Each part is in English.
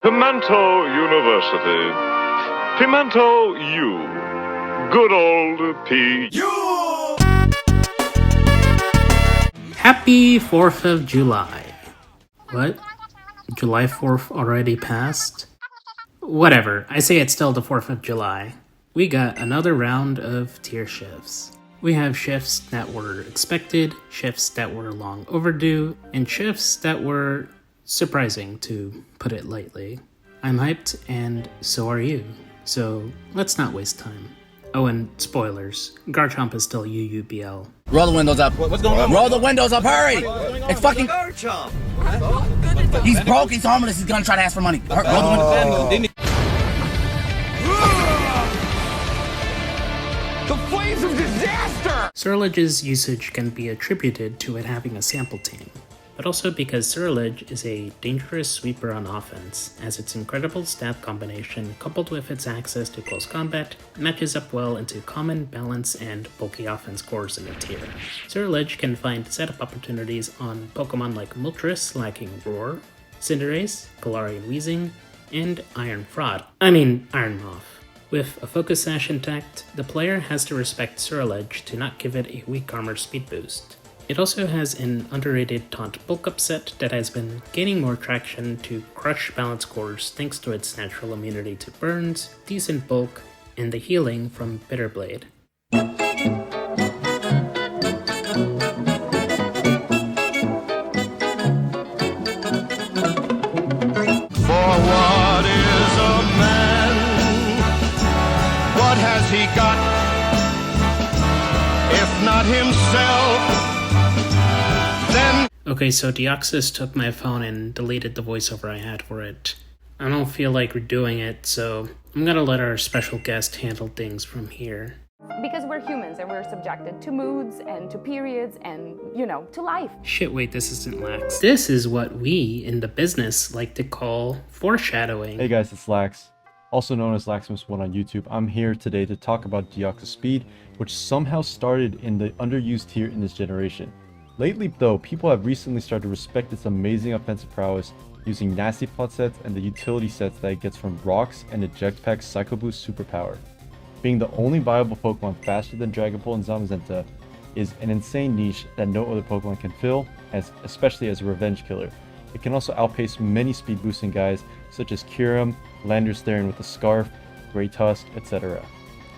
Pimento University. Pimento U. Good old P. Happy 4th of July. What? July 4th already passed? Whatever, I say it's still the 4th of July. We got another round of tier shifts. We have shifts that were expected, shifts that were long overdue, and shifts that were surprising, to put it lightly. I'm hyped, and so are you. So let's not waste time. Oh, and spoilers. Garchomp is still UUBL. Roll the windows up. What's going on? Roll the windows up, hurry! It's fucking Garchomp. He's broke, he's homeless, he's gonna try to ask for money. Roll the windows. The flames of disaster! Ceruledge's usage can be attributed to it having a sample team, but also because Ceruledge is a dangerous sweeper on offense, as its incredible stat combination coupled with its access to close combat matches up well into common, balance, and bulky offense cores in the tier. Ceruledge can find setup opportunities on Pokemon like Moltres lacking Roar, Cinderace, Galarian Weezing, and Iron Moth. With a Focus Sash intact, the player has to respect Ceruledge to not give it a weak armor speed boost. It also has an underrated taunt bulk up set that has been gaining more traction to crush balance cores thanks to its natural immunity to burns, decent bulk, and the healing from Bitterblade. For what is a man? What has he got? If not himself, then... Okay, so Deoxys took my phone and deleted the voiceover I had for it. I don't feel like redoing it, so I'm gonna let our special guest handle things from here. Because we're humans and we're subjected to moods and to periods and, to life. Shit, wait, this isn't Lax. This is what we in the business like to call foreshadowing. Hey guys, it's Lax, also known as Laximus1 on YouTube. I'm here today to talk about Deoxys Speed, which somehow started in the underused tier in this generation. Lately though, people have recently started to respect its amazing offensive prowess using Nasty Plot sets and the utility sets that it gets from Rocks and Eject Pack's Psycho Boost superpower. Being the only viable Pokemon faster than Dragapult and Zamazenta is an insane niche that no other Pokemon can fill, especially as a revenge killer. It can also outpace many speed boosting guys such as Kyurem, Landorus with a Scarf, Grey Tusk, etc.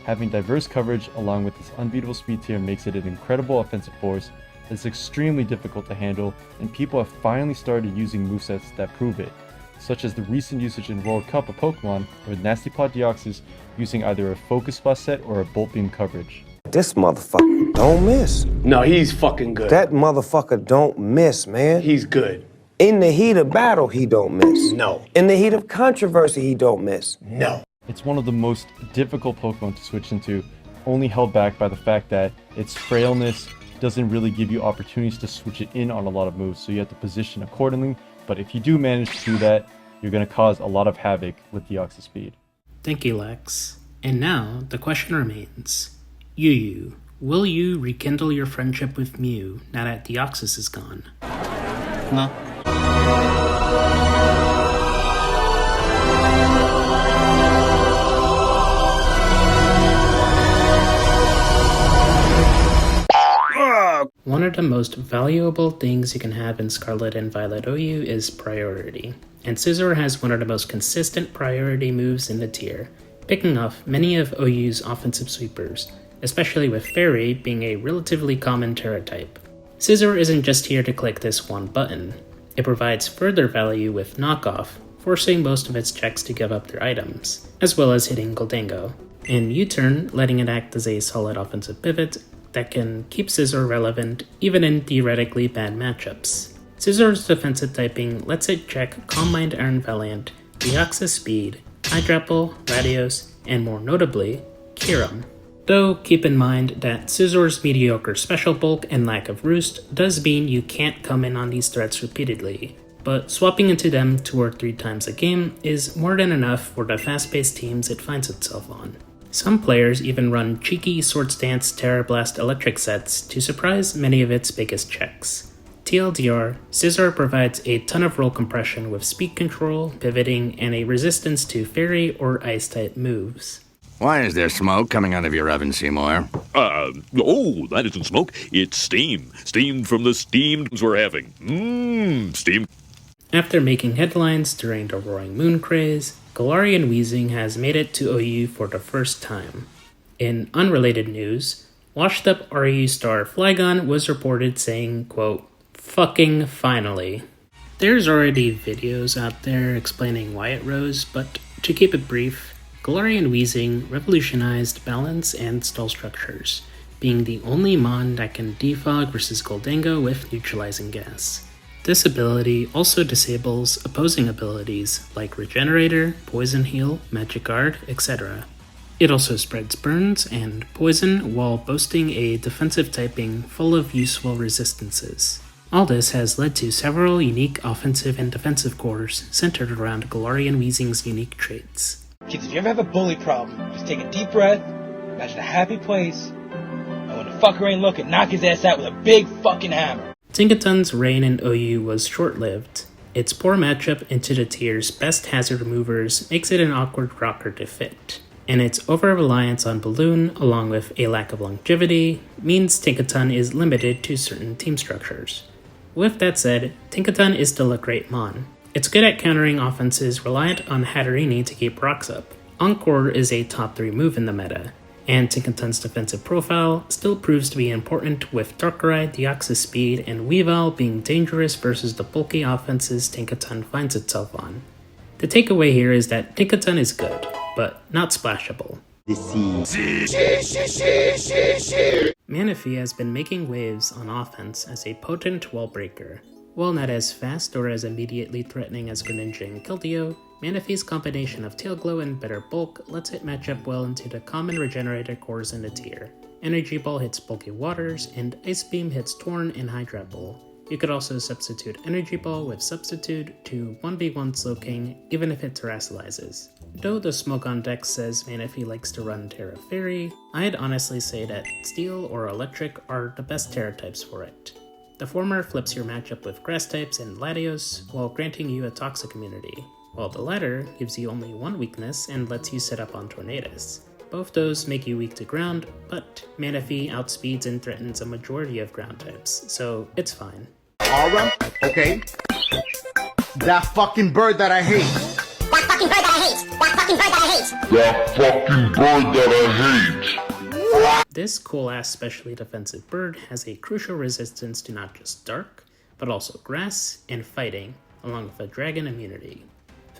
Having diverse coverage along with its unbeatable speed tier makes it an incredible offensive force that's extremely difficult to handle, and people have finally started using movesets that prove it, such as the recent usage in World Cup of Pokemon with Nasty Plot Deoxys using either a Focus Blast set or a Bolt Beam coverage. This motherfucker don't miss. No, he's fucking good. That motherfucker don't miss, man. He's good. In the heat of battle, he don't miss. No. In the heat of controversy, he don't miss. No. It's one of the most difficult Pokemon to switch into, only held back by the fact that its frailness doesn't really give you opportunities to switch it in on a lot of moves, so you have to position accordingly. But if you do manage to do that, you're going to cause a lot of havoc with Deoxys Speed. Thank you, Lex. And now, the question remains. Yu, will you rekindle your friendship with Mew now that Deoxys is gone? No. One of the most valuable things you can have in Scarlet and Violet OU is priority, and Scizor has one of the most consistent priority moves in the tier, picking off many of OU's offensive sweepers, especially with Fairy being a relatively common Terra type. Scizor isn't just here to click this one button, it provides further value with knockoff, forcing most of its checks to give up their items, as well as hitting Goldango, and U-turn letting it act as a solid offensive pivot that can keep Scizor relevant even in theoretically bad matchups. Scizor's defensive typing lets it check Calm Mind Iron Valiant, Deoxys Speed, Hydrapple, Latios, and more notably, Kyurem. Though keep in mind that Scizor's mediocre special bulk and lack of roost does mean you can't come in on these threats repeatedly, but swapping into them 2 or 3 times a game is more than enough for the fast-paced teams it finds itself on. Some players even run cheeky Swords Dance Terra Blast Electric sets to surprise many of its biggest checks. TLDR, Scizor provides a ton of roll compression with speed control, pivoting, and a resistance to fairy or ice-type moves. Why is there smoke coming out of your oven, Seymour? That isn't smoke. It's steam. Steam from the steams we're having. Steam. After making headlines during the Roaring Moon craze, Galarian Weezing has made it to OU for the first time. In unrelated news, washed-up RU star Flygon was reported saying, quote, "Fucking finally." There's already videos out there explaining why it rose, but to keep it brief, Galarian Weezing revolutionized balance and stall structures, being the only mon that can defog versus Goldango with neutralizing gas. This ability also disables opposing abilities like Regenerator, Poison Heal, Magic Guard, etc. It also spreads burns and poison while boasting a defensive typing full of useful resistances. All this has led to several unique offensive and defensive cores centered around Galarian Weezing's unique traits. Kids, if you ever have a bully problem, just take a deep breath, imagine a happy place, and when the fucker ain't looking, knock his ass out with a big fucking hammer. Tinkaton's reign in OU was short-lived. Its poor matchup into the tier's best hazard removers makes it an awkward rocker to fit, and its over-reliance on Balloon, along with a lack of longevity, means Tinkaton is limited to certain team structures. With that said, Tinkaton is still a great mon. It's good at countering offenses reliant on Hatterini to keep rocks up. Encore is a top 3 move in the meta, and Tinkaton's defensive profile still proves to be important with Darkrai, Deoxys speed, and Weavile being dangerous versus the bulky offenses Tinkaton finds itself on. The takeaway here is that Tinkaton is good, but not splashable. Manaphy has been making waves on offense as a potent wall breaker. While not as fast or as immediately threatening as Greninja and Keldeo, Manaphy's combination of Tail Glow and better bulk lets it match up well into the common regenerator cores in the tier. Energy Ball hits bulky waters, and Ice Beam hits Torn and Hydra Ball. You could also substitute Energy Ball with Substitute to 1v1 Slowking, even if it terrestrializes. Though the Smogon deck says Manaphy likes to run Terra Fairy, I'd honestly say that Steel or Electric are the best Terra types for it. The former flips your matchup with grass types and Latios while granting you a toxic immunity, while the latter gives you only one weakness and lets you set up on Tornadus. Both those make you weak to ground, but Manaphy outspeeds and threatens a majority of ground types, so it's fine. Aura? Okay. That fucking bird that I hate. That fucking bird that I hate. That fucking bird that I hate. That fucking bird that I hate. This cool-ass specially defensive bird has a crucial resistance to not just dark, but also grass and fighting, along with a dragon immunity.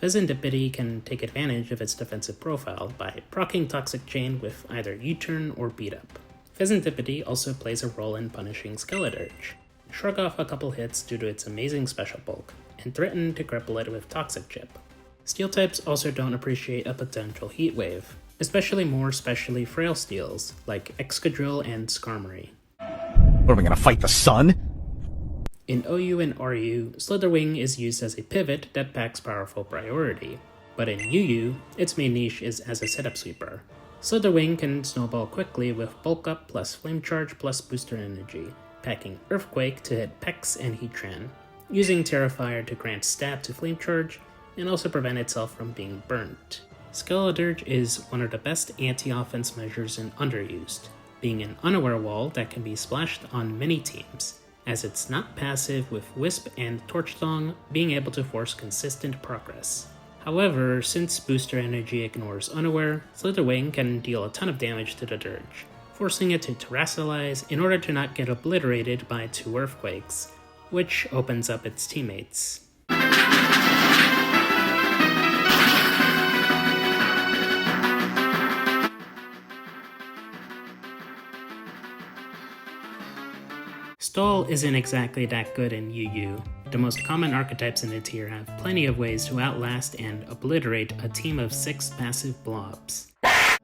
Fezandipiti can take advantage of its defensive profile by proccing Toxic Chain with either U-turn or beat up. Fezandipiti also plays a role in punishing Skeledurge. Shrug off a couple hits due to its amazing special bulk, and threaten to cripple it with Toxic Chip. Steel types also don't appreciate a potential heat wave, especially more specially frail steels like Excadrill and Skarmory. What, are we gonna fight the sun? In OU and RU, Slitherwing is used as a pivot that packs powerful priority, but in UU, its main niche is as a setup sweeper. Slitherwing can snowball quickly with Bulk Up plus Flame Charge plus Booster Energy, packing Earthquake to hit Pex and Heatran, using Terrifier to grant stab to Flame Charge, and also prevent itself from being burnt. Skeledurge is one of the best anti-offense measures in Underused, being an unaware wall that can be splashed on many teams, as it's not passive with Wisp and Torch Song being able to force consistent progress. However, since Booster Energy ignores Unaware, Slitherwing can deal a ton of damage to the Dirge, forcing it to terrestrialize in order to not get obliterated by 2 Earthquakes, which opens up its teammates. Stall isn't exactly that good in UU. The most common archetypes in the tier have plenty of ways to outlast and obliterate a team of 6 massive blobs.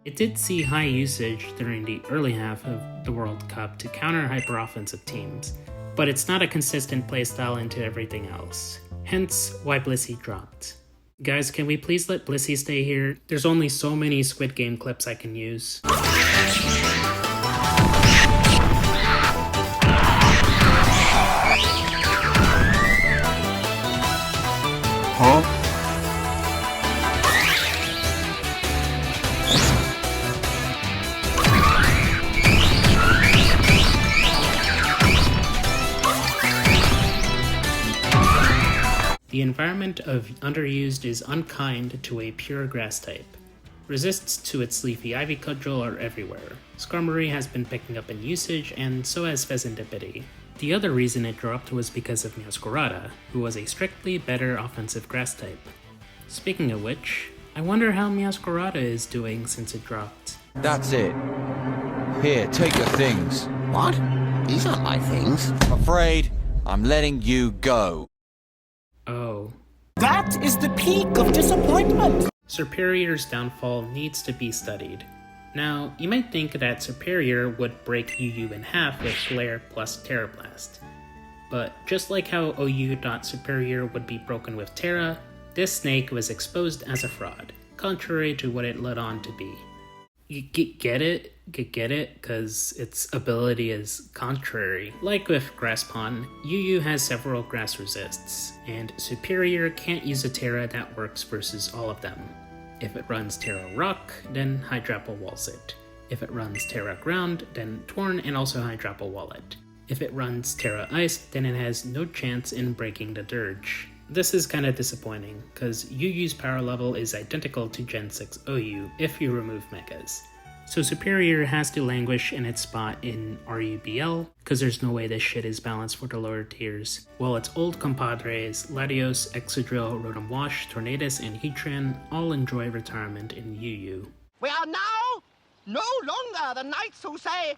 It did see high usage during the early half of the World Cup to counter hyper-offensive teams, but it's not a consistent playstyle into everything else, hence why Blissey dropped. Guys, can we please let Blissey stay here? There's only so many Squid Game clips I can use. The environment of Underused is unkind to a pure grass type. Resists to its leafy ivy cudgel are everywhere. Skarmory has been picking up in usage, and so has Fezandipiti. The other reason it dropped was because of Meowscarada, who was a strictly better offensive grass type. Speaking of which, I wonder how Meowscarada is doing since it dropped. That's it. Here, take your things. What? These aren't my things. I'm afraid I'm letting you go. Oh. That is the peak of disappointment. Serperior's downfall needs to be studied. Now, you might think that Serperior would break UU in half with Flare plus Terra Blast. But just like how OU thought Serperior would be broken with Terra, this snake was exposed as a fraud, contrary to what it led on to be. Get it? Because its ability is contrary. Like with Grasspon, UU has several grass resists, and Serperior can't use a Terra that works versus all of them. If it runs Terra Rock, then Hydrapple walls it. If it runs Terra Ground, then Torn and also Hydrapple wall it. If it runs Terra Ice, then it has no chance in breaking the Dirge. This is kinda disappointing, cause UU's power level is identical to Gen 6 OU if you remove Megas. So Serperior has to languish in its spot in RUBL, cause there's no way this shit is balanced for the lower tiers, while its old compadres Latios, Excadrill, Rotom Wash, Tornadus, and Heatran all enjoy retirement in UU. We are now no longer the knights who say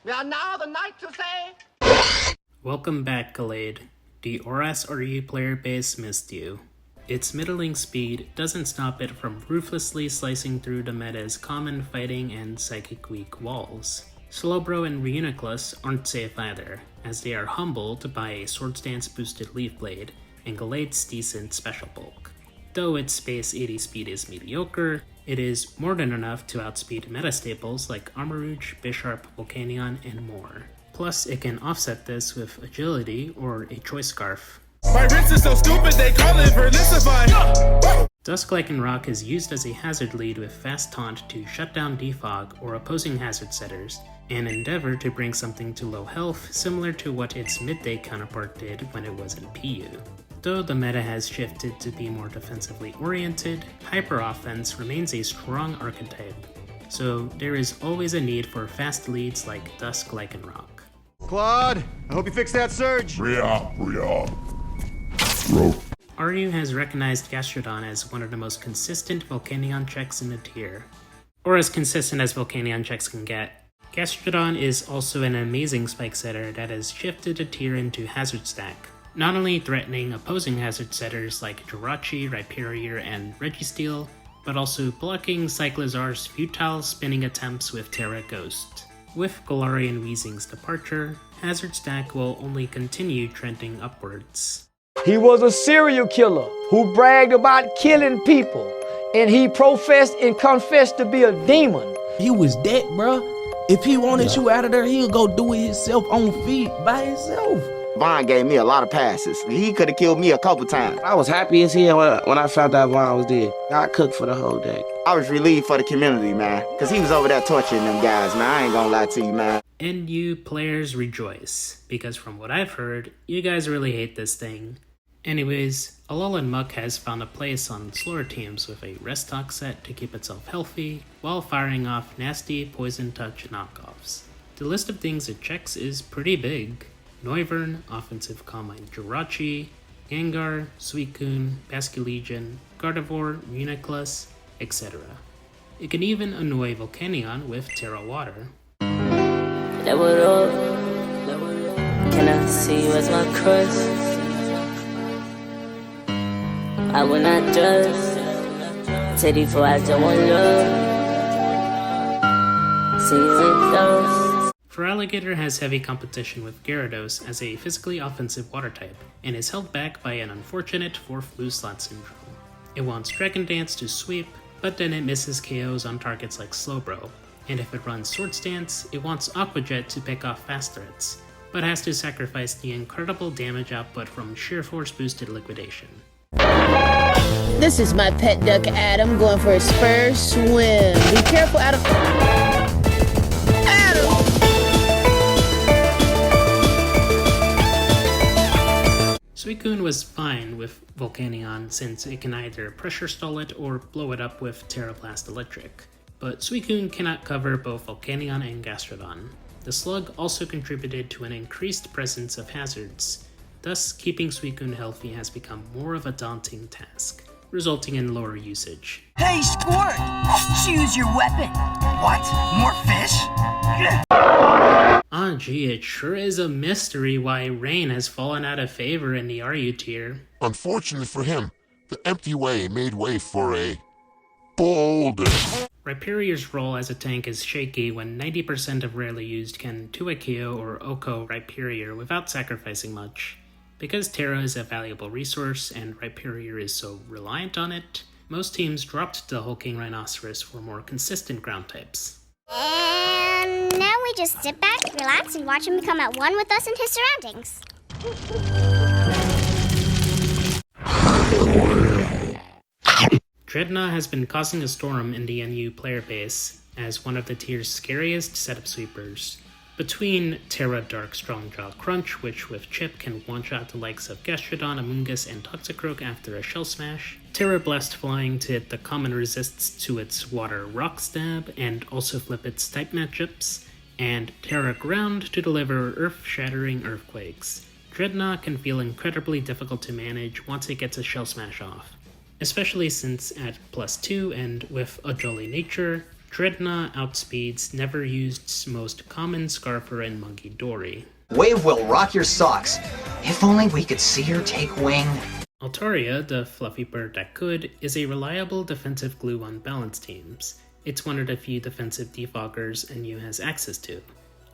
we are now the knights who say. Welcome back, Gallade. The ORAS RU player base missed you. Its middling speed doesn't stop it from ruthlessly slicing through the meta's common fighting and psychic weak walls. Slowbro and Reuniclus aren't safe either, as they are humbled by a Swords Dance boosted Leaf Blade and Gallade's decent special bulk. Though its space 80 speed is mediocre, it is more than enough to outspeed meta staples like Armarouge, Bisharp, Volcanion, and more. Plus, it can offset this with agility or a choice scarf. My wrist is so stupid they call it Verlisify. Dusk Lycanroc is used as a hazard lead with Fast Taunt to shut down Defog or opposing hazard setters, and endeavor to bring something to low health similar to what its midday counterpart did when it was in PU. Though the meta has shifted to be more defensively oriented, Hyper Offense remains a strong archetype, so there is always a need for fast leads like Dusk Lycanroc. Claude, I hope you fixed that surge. RU has recognized Gastrodon as one of the most consistent Volcanion checks in the tier, or as consistent as Volcanion checks can get. Gastrodon is also an amazing spike setter that has shifted the tier into hazard stack, not only threatening opposing hazard setters like Jirachi, Rhyperior, and Registeel, but also blocking Cyclizar's futile spinning attempts with Terra Ghost. With Galarian Weezing's departure, hazard stack will only continue trending upwards. He was a serial killer who bragged about killing people, and he professed and confessed to be a demon. He was dead, bruh. If he wanted you out of there, he'll go do it himself on feet by himself. Vaughn gave me a lot of passes. He could have killed me a couple times. I was happy as hell when I found out Vaughn was dead. I cooked for the whole day. I was relieved for the community, man, because he was over there torturing them guys, man. I ain't gonna lie to you, man. And you players rejoice, because from what I've heard, you guys really hate this thing. Anyways, Alolan Muk has found a place on slower teams with a rest talk set to keep itself healthy, while firing off nasty Poison Touch knockoffs. The list of things it checks is pretty big. Noivern, Offensive Calm Mind Jirachi, Gengar, Suicune, Basculegion, Gardevoir, Reuniclus, etc. It can even annoy Volcanion with Terra Water. Level up. Can I see you as my crush? I will not judge. Tell you for I don't want love. See you in those. Feraligatr has heavy competition with Gyarados as a physically offensive water type, and is held back by an unfortunate 4th blue slot syndrome. It wants Dragon Dance to sweep, but then it misses KOs on targets like Slowbro, and if it runs Swords Dance, it wants Aqua Jet to pick off fast threats, but has to sacrifice the incredible damage output from Sheer Force boosted Liquidation. This is my pet duck Adam going for his first swim. Be careful, Adam. Suicune was fine with Volcanion since it can either pressure stall it or blow it up with Terra Blast Electric, but Suicune cannot cover both Volcanion and Gastrodon. The slug also contributed to an increased presence of hazards, thus keeping Suicune healthy has become more of a daunting task, resulting in lower usage. Hey, Squirt! Choose your weapon. What? More fish? Ah gee, it sure is a mystery why Rain has fallen out of favor in the RU tier. Unfortunately for him, the empty way made way for a boulder. Rhyperior's role as a tank is shaky when 90% of rarely used can 2-KO or Oko Rhyperior without sacrificing much. Because Terra is a valuable resource and Rhyperior is so reliant on it, most teams dropped the Hulking Rhinoceros for more consistent ground types. And now we just sit back, relax, and watch him become at one with us and his surroundings. Drednaw has been causing a storm in the NU player base as one of the tier's scariest setup sweepers. Between Terra Dark Strongjaw Crunch, which with Chip can one-shot the likes of Gastrodon, Amoonguss, and Toxicroak after a Shell Smash, Terra Blast Flying to hit the common resists to its Water Rock Stab and also flip its type matchups, and Terra Ground to deliver Earth-Shattering Earthquakes. Drednaw can feel incredibly difficult to manage once it gets a Shell Smash off, especially since at +2 and with a Jolly Nature, Drednaw outspeeds never used's most common Scarfer and Monkey Dory. Wave will rock your socks. If only we could see her take wing. Altaria, the fluffy bird that could, is a reliable defensive glue on balanced teams. It's one of the few defensive defoggers NU has access to.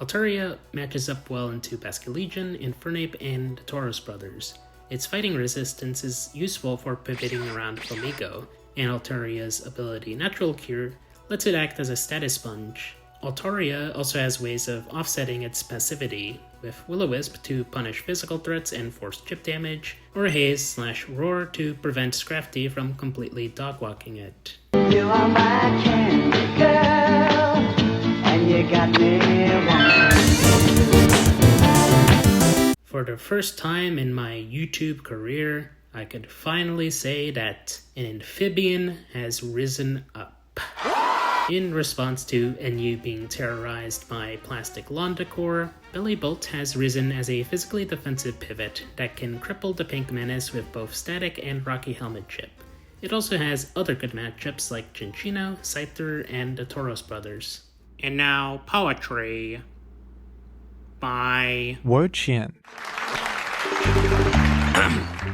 Altaria matches up well into Basculegion, Infernape, and Tauros Brothers. Its fighting resistance is useful for pivoting around Flamigo, and Altaria's ability Natural Cure lets it act as a status sponge. Altaria also has ways of offsetting its passivity, with Will-O-Wisp to punish physical threats and force chip damage, or Haze/Roar to prevent Scrafty from completely dog-walking it. You are my candy girl, and you got me wanting. For the first time in my YouTube career, I could finally say that an amphibian has risen up. In response to NU being terrorized by plastic lawn decor, Bellibolt has risen as a physically defensive pivot that can cripple the Pink Menace with both static and Rocky Helmet chip. It also has other good matchups like Cinccino, Scyther, and the Tauros Brothers. And now, poetry by Wojcian.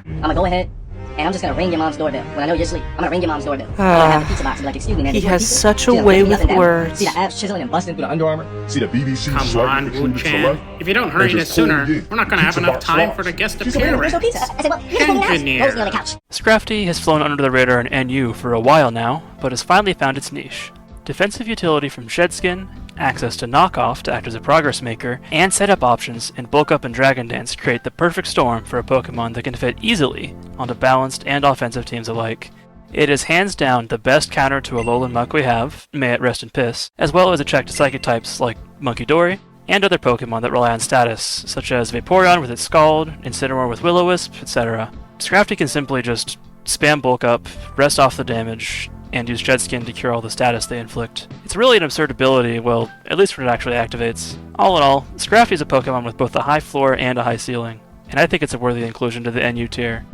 I'm gonna go ahead and I'm just gonna ring your mom's doorbell. When I know you're asleep, I'm gonna ring your mom's doorbell. I'm gonna have the pizza box and be like, excuse me, man. He has pizza? such a See the way pizza with down. words. See the abs chiseling and busting through the Under Armour. See the BBC. Come on, Wu-chan. If you don't hurry this sooner, we're not gonna have enough time for the guest appearance. Shengineer. Scrafty has flown under the radar in NU for a while now, but has finally found its niche. Defensive utility from Shedskin, access to Knockoff to act as a progress maker, and setup options in Bulk Up and Dragon Dance create the perfect storm for a Pokemon that can fit easily onto balanced and offensive teams alike. It is hands down the best counter to Alolan Muk we have, may it rest in piss, as well as a check to Psychic types like Monkey Dory, and other Pokemon that rely on status, such as Vaporeon with its Scald, Incineroar with Will-O-Wisp, etc. Scrafty can simply just spam Bulk Up, rest off the damage, and use Shedskin to cure all the status they inflict. It's really an absurd ability, well, at least when it actually activates. All in all, Scrafty is a Pokemon with both a high floor and a high ceiling, and I think it's a worthy inclusion to the NU tier.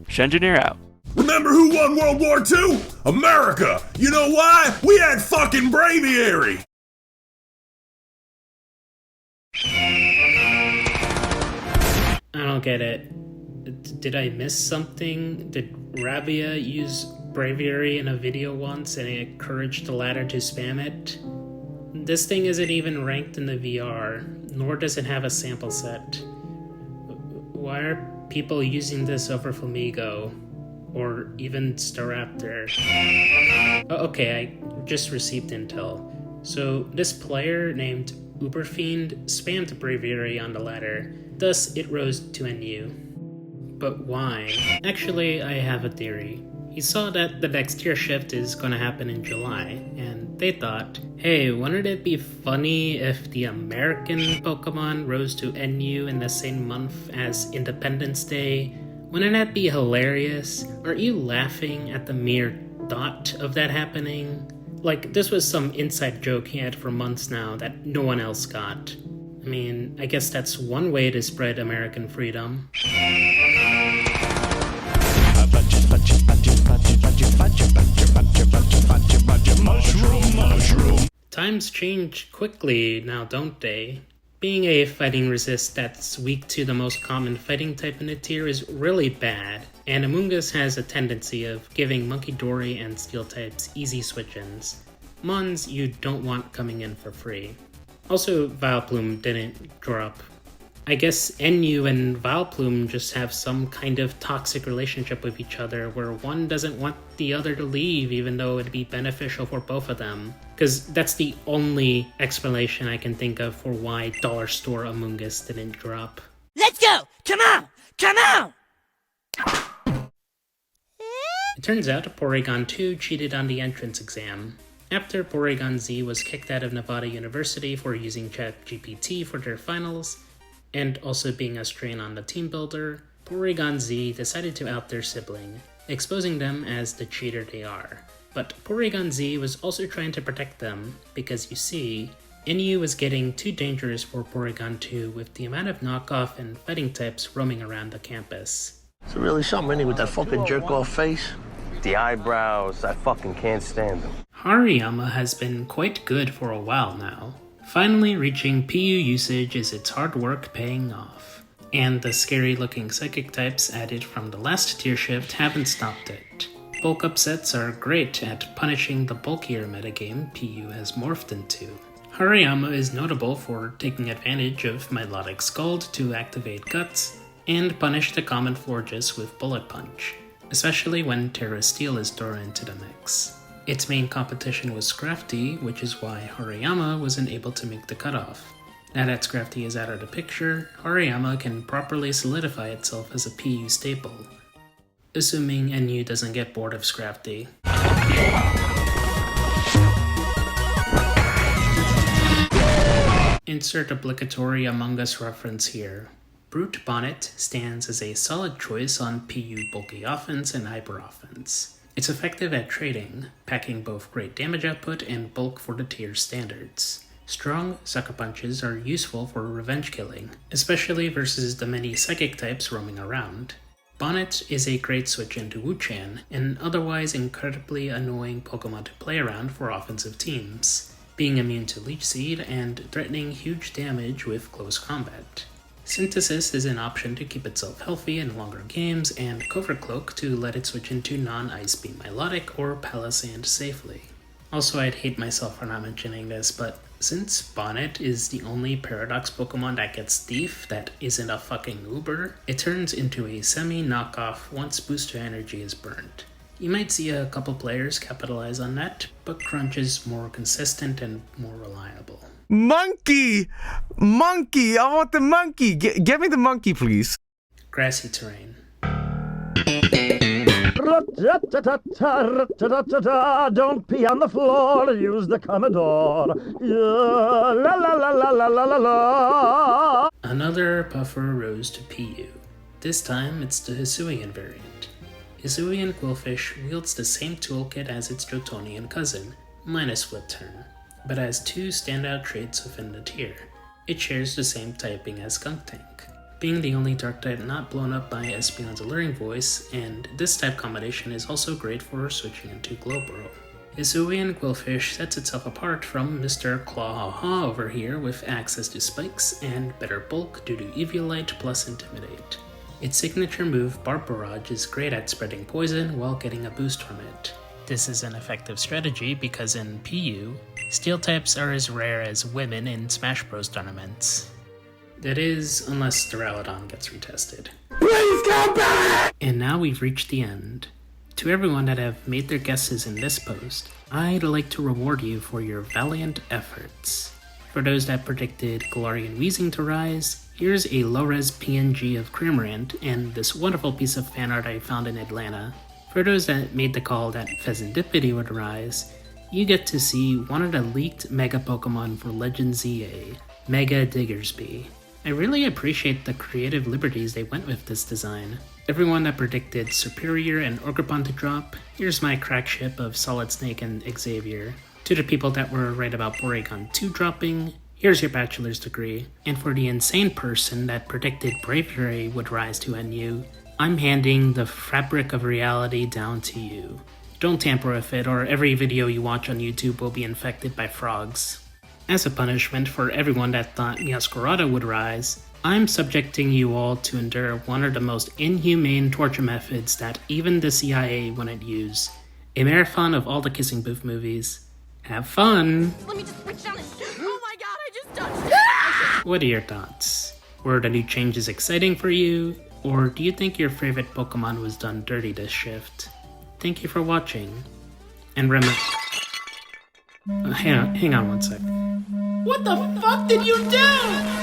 Shengineer out. Remember who won World War II? America! You know why? We had fucking Braviary! I don't get it. Did I miss something? Did Rabia use Braviary in a video once and encouraged the latter to spam it? This thing isn't even ranked in the VR, nor does it have a sample set. Why are people using this over Flamigo? Or even Staraptor? Oh, okay, I just received intel. So this player named Uberfiend spammed Braviary on the ladder, thus it rose to NU. But why? Actually, I have a theory. He saw that the next tier shift is gonna happen in July, and they thought, hey, wouldn't it be funny if the American Pokemon rose to NU in the same month as Independence Day, Wouldn't that be hilarious? Are you laughing at the mere thought of that happening? Like, this was some inside joke he had for months now that no one else got. I mean, I guess that's one way to spread American freedom. Times change quickly now, don't they? Being a fighting resist that's weak to the most common fighting type in the tier is really bad, and Amoonguss has a tendency of giving Munkidori and Steel types easy switch-ins. Mons you don't want coming in for free. Also, Vileplume didn't drop. I guess NU and Vileplume just have some kind of toxic relationship with each other where one doesn't want the other to leave even though it'd be beneficial for both of them. Because that's the only explanation I can think of for why Dollar Store Amoonguss didn't drop. Let's go! Come on! Come on! It turns out Porygon 2 cheated on the entrance exam. After Porygon Z was kicked out of Nevada University for using ChatGPT for their finals, and also being a strain on the team builder, Porygon Z decided to out their sibling, exposing them as the cheater they are. But Porygon Z was also trying to protect them, because you see, NU was getting too dangerous for Porygon 2 with the amount of knockoff and fighting types roaming around the campus. It's really something, ain't it, with that fucking jerk-off face? The eyebrows, I fucking can't stand them. Hariyama has been quite good for a while now. Finally reaching PU usage is its hard work paying off. And the scary looking psychic types added from the last tier shift haven't stopped it. Bulk up sets are great at punishing the bulkier metagame PU has morphed into. Hariyama is notable for taking advantage of Milotic Scald to activate Guts, and punish the common Florges with Bullet Punch, especially when Terra Steel is thrown into the mix. Its main competition was Scrafty, which is why Hariyama wasn't able to make the cutoff. Now that Scrafty is out of the picture, Hariyama can properly solidify itself as a PU staple. Assuming NU doesn't get bored of Scrafty. Insert obligatory Amoonguss reference here. Brute Bonnet stands as a solid choice on PU bulky offense and hyper offense. It's effective at trading, packing both great damage output and bulk for the tier standards. Strong Sucker Punches are useful for revenge killing, especially versus the many psychic types roaming around. Bonnet is a great switch into Wuchan, an otherwise incredibly annoying Pokemon to play around for offensive teams, being immune to Leech Seed and threatening huge damage with close combat. Synthesis is an option to keep itself healthy in longer games, and Covert Cloak to let it switch into non-Ice Beam Milotic or Palisand safely. Also, I'd hate myself for not mentioning this, but since Bonnet is the only Paradox Pokemon that gets Thief that isn't a fucking Uber, it turns into a semi-knockoff once booster energy is burned. You might see a couple players capitalize on that, but Crunch is more consistent and more reliable. Monkey! Monkey! I want the monkey! Get me the monkey, please. Grassy terrain. Don't pee on the floor, use the Commodore. La la la la la la la la. Another puffer rose to PU. This time it's the Hisuian variant. Hisuian Qwilfish wields the same toolkit as its Jotonian cousin, minus Flip Turn, but has two standout traits within the tier. It shares the same typing as Skuntank, being the only dark type not blown up by Espeon's Alluring Voice, and this type combination is also great for switching into Glowboro. Hisuian Qwilfish sets itself apart from Mr. Clawhaw over here with access to spikes and better bulk due to Eviolite plus Intimidate. Its signature move, Barb Barrage, is great at spreading poison while getting a boost from it. This is an effective strategy because in PU, Steel types are as rare as women in Smash Bros. Tournaments. That is, unless Duraludon gets retested. Please come back! And now we've reached the end. To everyone that have made their guesses in this post, I'd like to reward you for your valiant efforts. For those that predicted Galarian Weezing to rise, here's a low-res PNG of Cramorant and this wonderful piece of fan art I found in Atlanta. For those that made the call that Fezandipiti would rise, you get to see one of the leaked Mega Pokemon for Legend ZA, Mega Diggersby. I really appreciate the creative liberties they went with this design. Everyone that predicted Serperior and Orcapon to drop, here's my crack ship of Solid Snake and Xavier. To the people that were right about Porygon 2 dropping, here's your bachelor's degree. And for the insane person that predicted Braviary would rise to NU, I'm handing the fabric of reality down to you. Don't tamper with it, or every video you watch on YouTube will be infected by frogs. As a punishment for everyone that thought Meowscarada would rise, I'm subjecting you all to endure one of the most inhumane torture methods that even the CIA wouldn't use. A marathon of all the Kissing Booth movies. Have fun! Let me just reach down and... Oh my god, I just touched it! What are your thoughts? Were the new changes exciting for you? Or do you think your favorite Pokemon was done dirty this shift? Thank you for watching. And remember... hang on one sec. What the fuck did you do?